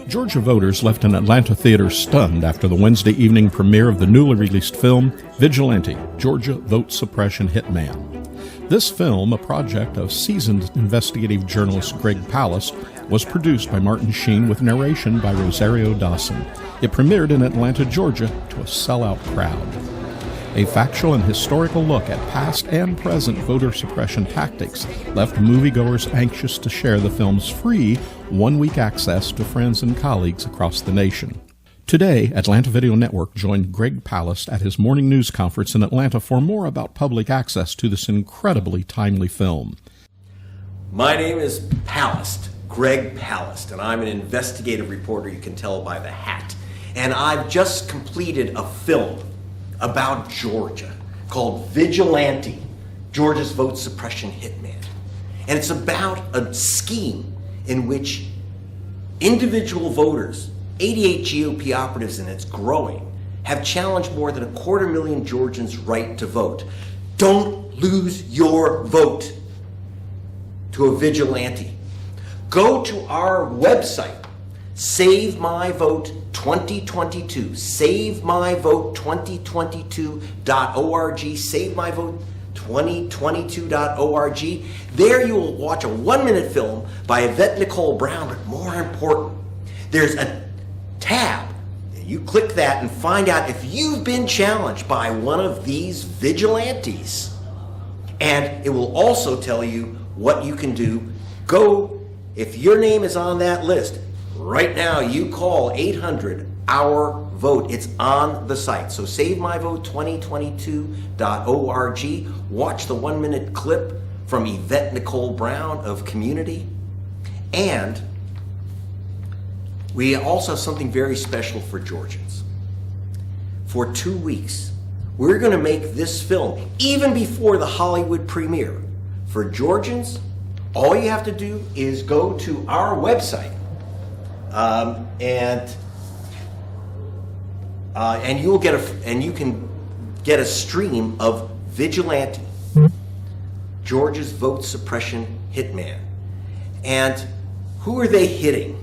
Georgia voters left an Atlanta theater stunned after the Wednesday evening premiere of the newly released film, Vigilante-Georgia Vote Suppression Hitman. This film, a project of seasoned investigative journalist Greg Palast, was produced by Martin Sheen with narration by Rosario Dawson. It premiered in Atlanta, Georgia, to a sellout crowd. A factual and historical look at past and present voter suppression tactics left moviegoers anxious to share the film's free one-week access to friends and colleagues across the nation. Today, Atlanta Video Network joined Greg Palast at his morning news conference in Atlanta for more about public access to this incredibly timely film. My name is Palast, Greg Palast, and I'm an investigative reporter, you can tell by the hat. And I've just completed a film about Georgia called Vigilante, Georgia's Vote Suppression Hitman. And it's about a scheme in which individual voters, 88 GOP operatives, and it's growing, have challenged more than 250,000 Georgians' right to vote. Don't lose your vote to a vigilante. Go to our website, Save My Vote 2022, SaveMyVote2022.org, SaveMyVote2022.org. There you will watch a 1-minute film by Yvette Nicole Brown, but more important, there's a tab. You click that and find out if you've been challenged by one of these vigilantes. And it will also tell you what you can do. Go, if your name is on that list, right now you call 800-OUR-VOTE. It's on the site. So SaveMyVote2022.org. Watch the 1-minute clip from Yvette Nicole Brown of Community. And we also have something very special for Georgians. For 2 weeks, we're going to make this film, even before the Hollywood premiere. For Georgians, all you have to do is go to our website, and you can get a stream of Vigilante, Georgia's Vote Suppression Hitman. And who are they hitting?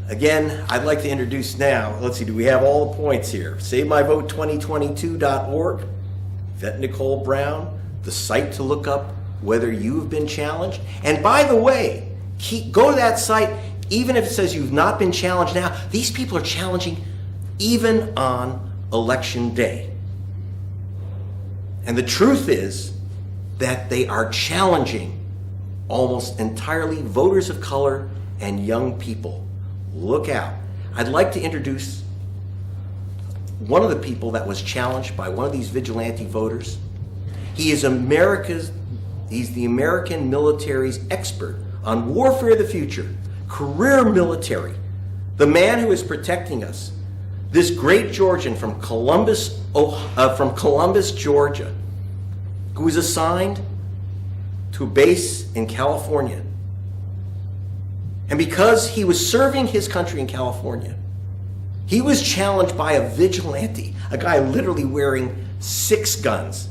Again, I'd like to introduce now, let's see, do we have all the points here? SaveMyVote2022.org, Yvette Nicole Brown, the site to look up whether you've been challenged. And by the way, go to that site, even if it says you've not been challenged now, these people are challenging even on Election Day. And the truth is that they are challenging almost entirely voters of color and young people. Look out. I'd like to introduce one of the people that was challenged by one of these vigilante voters. He's the American military's expert on warfare of the future, career military, the man who is protecting us, this great Georgian from Columbus, Georgia, who was assigned to a base in California. And because he was serving his country in California, he was challenged by a vigilante, a guy literally wearing 6 guns.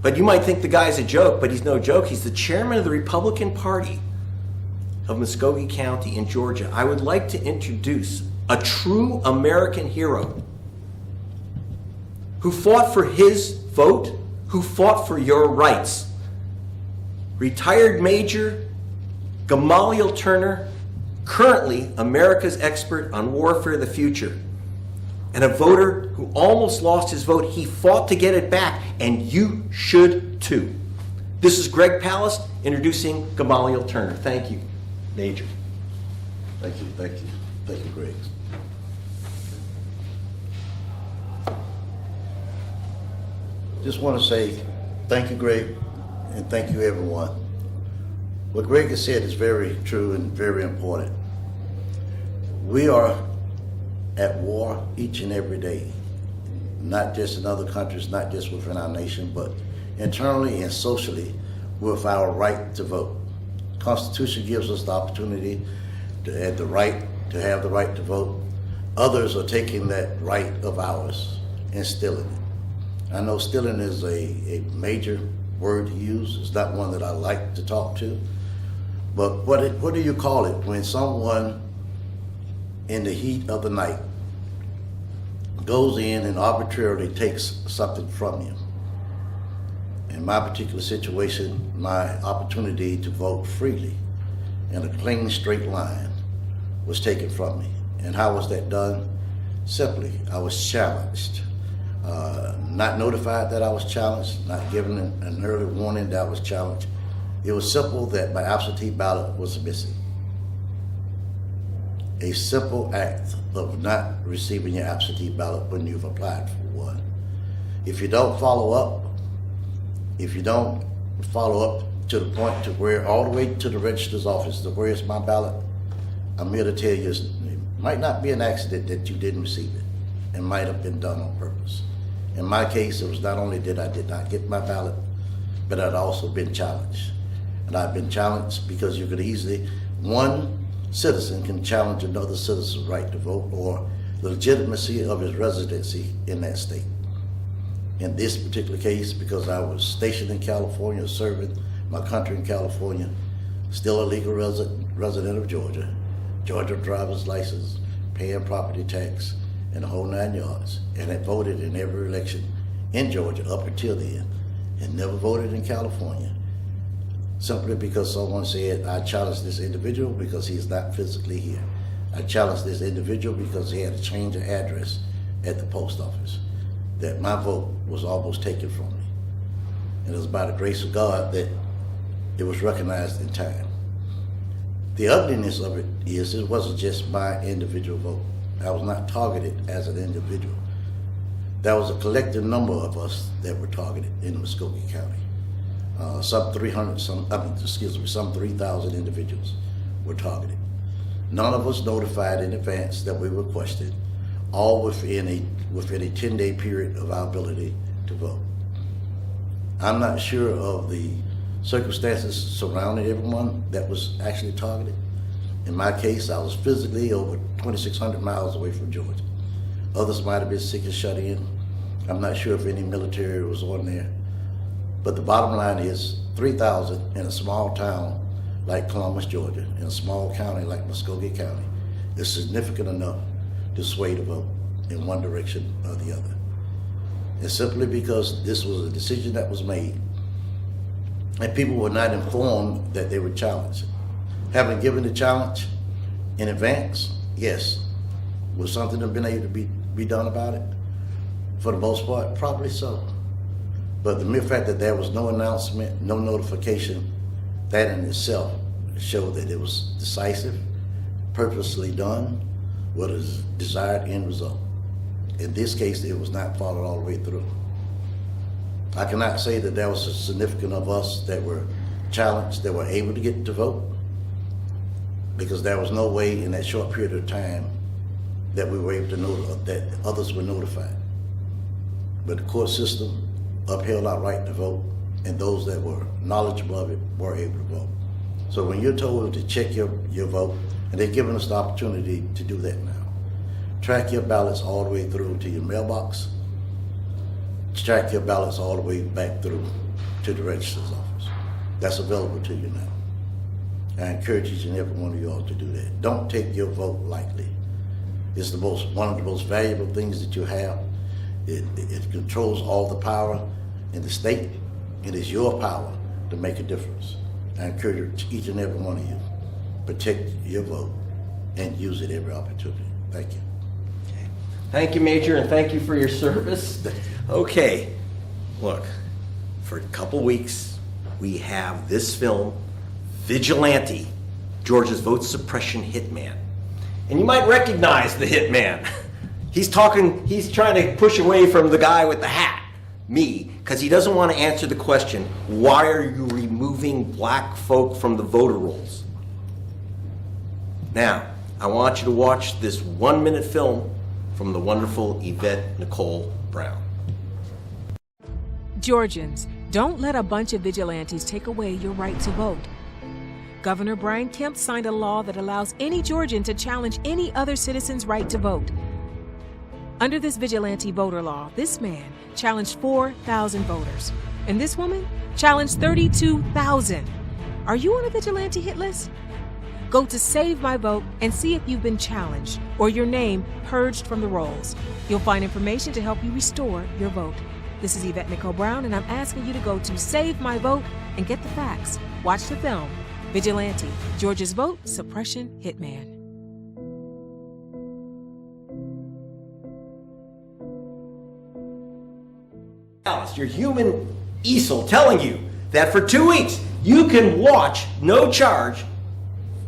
But you might think the guy's a joke, but he's no joke. He's the chairman of the Republican Party of Muskogee County in Georgia. I would like to introduce a true American hero who fought for his vote, who fought for your rights. Retired Major Gamaliel Turner, currently America's expert on warfare of the future, and a voter who almost lost his vote. He fought to get it back, and you should too. This is Greg Palast introducing Gamaliel Turner. Thank you, Major. Thank you, Greg. Just want to say thank you, Greg, and thank you, everyone. What Greg has said is very true and very important. We are at war each and every day, not just in other countries, not just within our nation, but internally and socially with our right to vote. The Constitution gives us the opportunity to have the right to vote. Others are taking that right of ours and stealing it. I know stealing is a major word to use. It's not one that I like to talk to. But what do you call it when someone in the heat of the night goes in and arbitrarily takes something from you. In my particular situation, my opportunity to vote freely in a clean, straight line was taken from me. And how was that done? Simply, I was challenged. Not notified that I was challenged, not given an early warning that I was challenged. It was simple that my absentee ballot was missing. A simple act of not receiving your absentee ballot when you've applied for one. If you don't follow up to the point to where, all the way to the registrar's office to where is my ballot, I'm here to tell you it might not be an accident that you didn't receive it. It might have been done on purpose. In my case, it was not only did not get my ballot, but I'd also been challenged. And I've been challenged because you could easily, one citizen can challenge another citizen's right to vote or the legitimacy of his residency in that state. In this particular case, because I was stationed in California, serving my country in California, still a legal resident of Georgia, Georgia driver's license, paying property tax, and the whole 9 yards, and had voted in every election in Georgia up until then, and never voted in California, simply because someone said, I challenge this individual because he's not physically here. I challenge this individual because he had a change of address at the post office, that my vote was almost taken from me. And it was by the grace of God that it was recognized in time. The ugliness of it is, it wasn't just my individual vote. I was not targeted as an individual. There was a collective number of us that were targeted in Muskogee County. Some 3,000 individuals were targeted. None of us notified in advance that we were questioned, all within a 10-day period of our ability to vote. I'm not sure of the circumstances surrounding everyone that was actually targeted. In my case, I was physically over 2,600 miles away from Georgia. Others might have been sick and shut in. I'm not sure if any military was on there. But the bottom line is 3,000 in a small town like Columbus, Georgia, in a small county like Muskogee County is significant enough to sway the vote in one direction or the other. And simply because this was a decision that was made and people were not informed that they were challenged. Having given the challenge in advance, yes. Would something have been able to be done about it? For the most part, probably so. But the mere fact that there was no announcement, no notification, that in itself showed that it was decisive, purposely done, with a desired end result. In this case, it was not followed all the way through. I cannot say that there was a significant of us that were challenged, that were able to get to vote, because there was no way in that short period of time that we were able to know that others were notified. But the court system upheld our right to vote, and those that were knowledgeable of it were able to vote. So when you're told to check your vote, and they've given us the opportunity to do that now, track your ballots all the way through to your mailbox, track your ballots all the way back through to the registrar's office. That's available to you now. I encourage each and every one of you all to do that. Don't take your vote lightly. It's one of the most valuable things that you have. It controls all the power in the state. It is your power to make a difference. I encourage each and every one of you, protect your vote and use it every opportunity. Thank you. Okay. Thank you, Major, and thank you for your service. Okay, look, for a couple weeks, we have this film, Vigilante, Georgia's vote suppression hitman. And you might recognize the hitman. He's trying to push away from the guy with the hat, me, because he doesn't want to answer the question, why are you removing black folk from the voter rolls? Now, I want you to watch this 1-minute film from the wonderful Yvette Nicole Brown. Georgians, don't let a bunch of vigilantes take away your right to vote. Governor Brian Kemp signed a law that allows any Georgian to challenge any other citizen's right to vote. Under this vigilante voter law, this man challenged 4,000 voters, and this woman challenged 32,000. Are you on a vigilante hit list? Go to Save My Vote and see if you've been challenged or your name purged from the rolls. You'll find information to help you restore your vote. This is Yvette Nicole Brown, and I'm asking you to go to Save My Vote and get the facts. Watch the film, Vigilante, Georgia's Vote Suppression Hitman. Alice, your human easel telling you that for 2 weeks you can watch, no charge,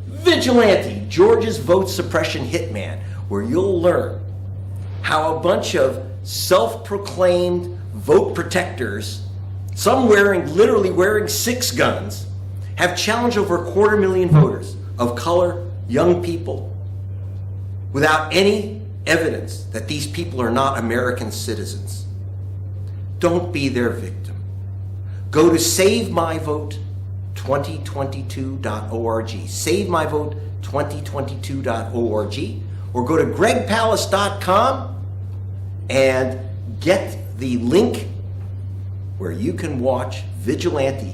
Vigilante, Georgia's Vote Suppression Hitman, where you'll learn how a bunch of self-proclaimed vote protectors, some literally wearing 6 guns, have challenged over 250,000 voters of color, young people, without any evidence that these people are not American citizens. Don't be their victim. Go to SaveMyVote2022.org, SaveMyVote2022.org, or go to gregpalast.com and get the link where you can watch Vigilante,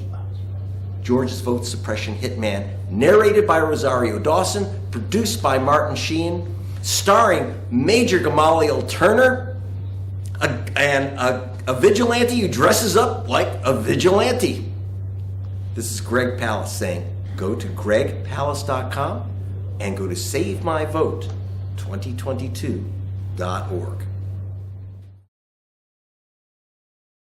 Georgia's Vote Suppression Hitman, narrated by Rosario Dawson, produced by Martin Sheen, starring Major Gamaliel Turner, a vigilante who dresses up like a vigilante. This is Greg Palast saying, go to gregpalast.com and go to SaveMyVote2022.org.